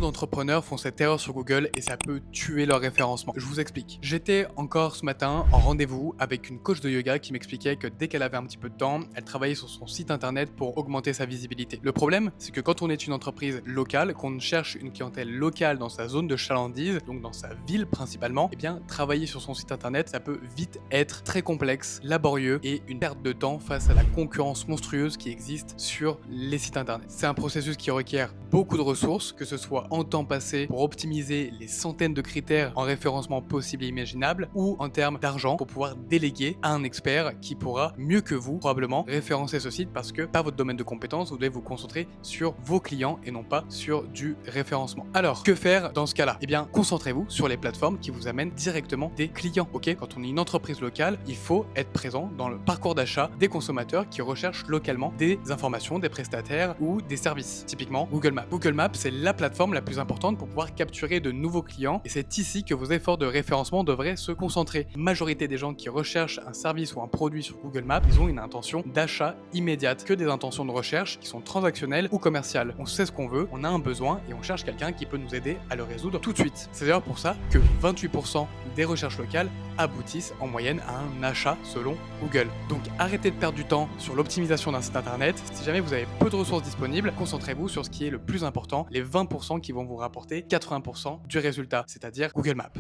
d'entrepreneurs font cette erreur sur Google et ça peut tuer leur référencement. Je vous explique. J'étais encore ce matin en rendez-vous avec une coach de yoga qui m'expliquait que dès qu'elle avait un petit peu de temps, elle travaillait sur son site internet pour augmenter sa visibilité. Le problème, c'est que quand on est une entreprise locale, qu'on cherche une clientèle locale dans sa zone de chalandise, donc dans sa ville principalement, eh bien travailler sur son site internet, ça peut vite être très complexe, laborieux et une perte de temps face à la concurrence monstrueuse qui existe sur les sites internet. C'est un processus qui requiert beaucoup de ressources, que ce soit en temps passé pour optimiser les centaines de critères en référencement possibles et imaginables, ou en termes d'argent pour pouvoir déléguer à un expert qui pourra mieux que vous probablement référencer ce site, parce que par votre domaine de compétences, vous devez vous concentrer sur vos clients et non pas sur du référencement. Alors, que faire dans ce cas-là? Eh bien, concentrez-vous sur les plateformes qui vous amènent directement des clients. Ok, quand on est une entreprise locale, il faut être présent dans le parcours d'achat des consommateurs qui recherchent localement des informations, des prestataires ou des services. Typiquement, Google Maps. Google Maps, c'est la plateforme la plus importante pour pouvoir capturer de nouveaux clients, et c'est ici que vos efforts de référencement devraient se concentrer. La majorité des gens qui recherchent un service ou un produit sur Google Maps, ils ont une intention d'achat immédiate, que des intentions de recherche qui sont transactionnelles ou commerciales. On sait ce qu'on veut, on a un besoin et on cherche quelqu'un qui peut nous aider à le résoudre tout de suite. C'est d'ailleurs pour ça que 28% des recherches locales aboutissent en moyenne à un achat selon Google. Donc arrêtez de perdre du temps sur l'optimisation d'un site internet. Si jamais vous avez peu de ressources disponibles, concentrez-vous sur ce qui est le plus important, les 20% qui vont vous rapporter 80% du résultat, c'est-à-dire Google Maps.